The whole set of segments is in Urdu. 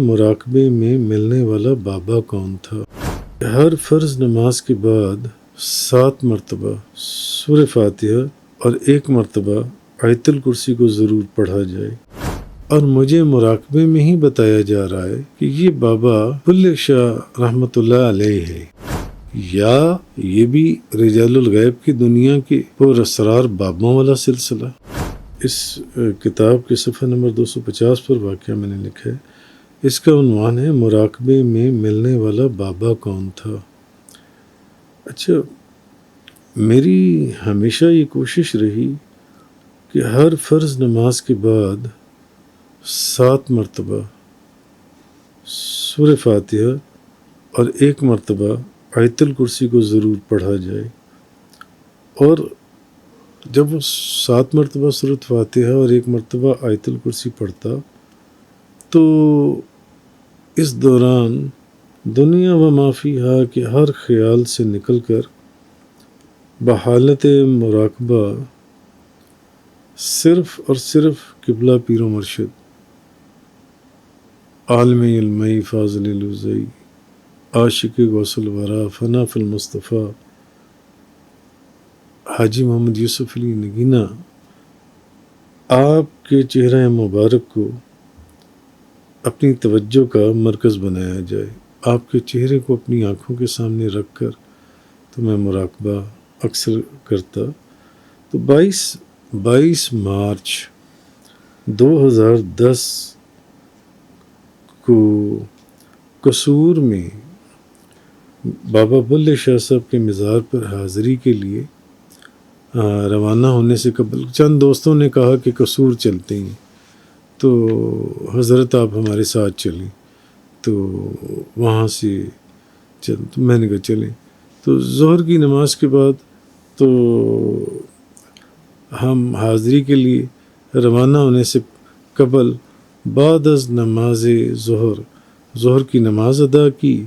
مراقبے میں ملنے والا بابا کون تھا؟ ہر فرض نماز کے بعد 7 مرتبہ سورہ فاتحہ اور 1 مرتبہ آیت الکرسی کو ضرور پڑھا جائے، اور مجھے مراقبے میں ہی بتایا جا رہا ہے کہ یہ بابا بلے شاہ رحمۃ اللہ علیہ ہے، یا یہ بھی رجال الغیب کی دنیا کے پر اسرار بابوں والا سلسلہ۔ اس کتاب کے صفحہ نمبر 250 پر واقعہ میں نے لکھا ہے، اس کا عنوان ہے مراقبے میں ملنے والا بابا کون تھا۔ اچھا، میری ہمیشہ یہ کوشش رہی کہ ہر فرض نماز کے بعد 7 مرتبہ سورہ فاتحہ اور 1 مرتبہ آیت الکرسی کو ضرور پڑھا جائے، اور جب وہ 7 مرتبہ سورۃ فاتحہ اور 1 مرتبہ آیت الکرسی پڑھتا تو اس دوران دنیا و ما فیہا کے ہر خیال سے نکل کر بحالت مراقبہ صرف اور صرف قبلہ پیر و مرشد، عالم علمی فاضل الوزئی، عاشق غوث الورا، فنا فی المصطفیٰ حاجی محمد یوسف علی نگینہ، آپ کے چہرہ مبارک کو اپنی توجہ کا مرکز بنایا جائے، آپ کے چہرے کو اپنی آنکھوں کے سامنے رکھ کر تو میں مراقبہ اکثر کرتا۔ تو 22 مارچ 2010 کو قصور میں بابا بلے شاہ صاحب کے مزار پر حاضری کے لیے روانہ ہونے سے قبل چند دوستوں نے کہا کہ قصور چلتے ہیں، تو حضرت آپ ہمارے ساتھ چلیں، تو وہاں سے تو میں نے کہا چلیں۔ تو ظہر کی نماز کے بعد تو ہم حاضری کے لیے روانہ ہونے سے قبل بعد از نماز ظہر کی نماز ادا کی،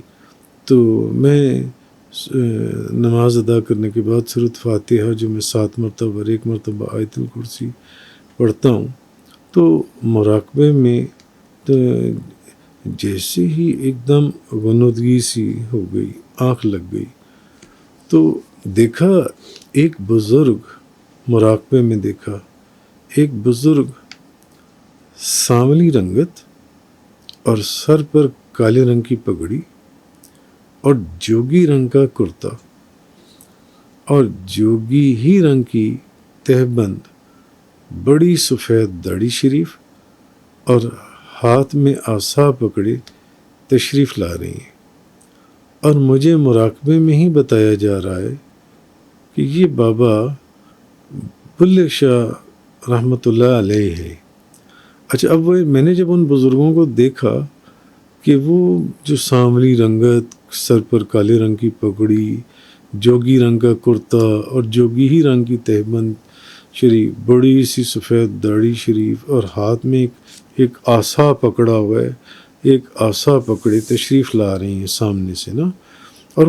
تو میں نماز ادا کرنے کے بعد سورۃ فاتحہ جو میں 7 مرتبہ اور 1 مرتبہ آیت الکرسی پڑھتا ہوں، تو مراقبے میں تو جیسے ہی ایک دم غنودگی سی ہو گئی، آنکھ لگ گئی، تو دیکھا ایک بزرگ، مراقبے میں دیکھا ایک بزرگ سانولی رنگت اور سر پر کالے رنگ کی پگڑی اور جوگی رنگ کا کرتا اور جوگی ہی رنگ کی تہبند، بڑی سفید داڑھی شریف اور ہاتھ میں عصا پکڑے تشریف لا رہی ہیں، اور مجھے مراقبے میں ہی بتایا جا رہا ہے کہ یہ بابا بلے شاہ رحمۃ اللہ علیہ ہے۔ اچھا، اب میں نے جب ان بزرگوں کو دیکھا کہ وہ جو سانولی رنگت، سر پر کالے رنگ کی پگڑی، جوگی رنگ کا کرتا اور جوگی ہی رنگ کی تہبند شریف، بڑی سی سفید داڑھی شریف اور ہاتھ میں ایک عصا پکڑا ہوا ہے، ایک عصا پکڑے تشریف لا رہی ہیں سامنے سے نا، اور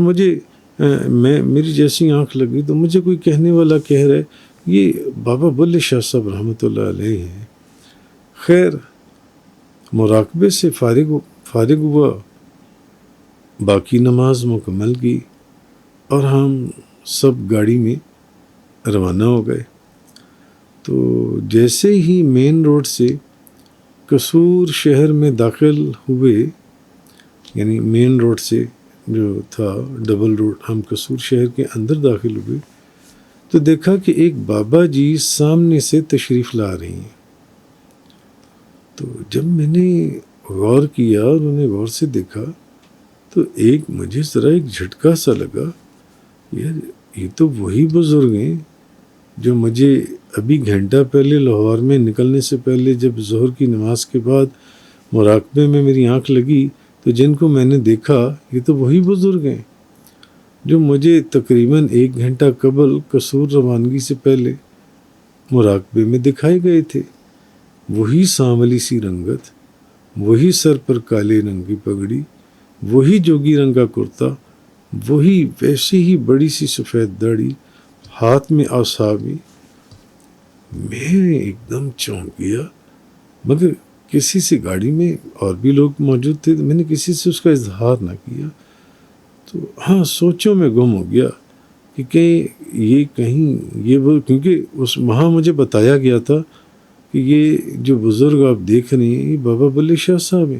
میری جیسی آنکھ لگی تو مجھے کوئی کہنے والا کہہ رہا ہے یہ بابا بلے شاہ صاحب رحمۃ اللہ علیہ ہیں۔ خیر، مراقبے سے فارغ ہوا، باقی نماز مکمل کی، اور ہم سب گاڑی میں روانہ ہو گئے۔ تو جیسے ہی مین روڈ سے قصور شہر میں داخل ہوئے، یعنی مین روڈ سے جو تھا ڈبل روڈ، ہم قصور شہر کے اندر داخل ہوئے تو دیکھا کہ ایک بابا جی سامنے سے تشریف لا رہی ہیں۔ تو جب میں نے غور کیا اور انہیں غور سے دیکھا تو مجھے ذرا ایک جھٹکا سا لگا، یار یہ تو وہی بزرگ ہیں جو مجھے ابھی گھنٹہ پہلے لاہور میں نکلنے سے پہلے جب ظہر کی نماز کے بعد مراقبے میں میری آنکھ لگی تو جن کو میں نے دیکھا یہ تو وہی بزرگ ہیں جو مجھے تقریباً 1 گھنٹہ قبل قصور روانگی سے پہلے مراقبے میں دکھائے گئے تھے۔ وہی سانولی سی رنگت، وہی سر پر کالے رنگ کی پگڑی، وہی جوگی رنگ کا کرتا، وہی ویسے ہی بڑی سی سفید داڑھی، ہاتھ میں عصا بھی۔ میں ایک دم چونک گیا، مگر کسی سے گاڑی میں اور بھی لوگ موجود تھے، میں نے کسی سے اس کا اظہار نہ کیا. تو ہاں سوچوں میں گم ہو گیا کہ یہ کہیں یہ وہ، کیونکہ اس وہاں مجھے بتایا گیا تھا کہ یہ جو بزرگ آپ دیکھ رہے ہیں یہ بابا بلے شاہ صاحب ہیں.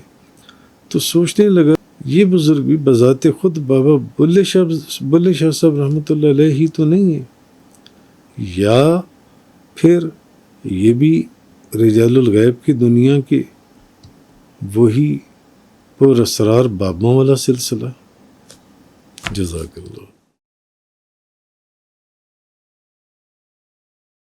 تو سوچنے لگا یہ بزرگ بھی بذات خود بابا بلے شاہ صاحب رحمۃ اللہ علیہ ہی تو نہیں ہے، یا پھر یہ بھی رجال الغیب کی دنیا کے وہی پر اسرار بابوں والا سلسلہ. جزاک اللہ.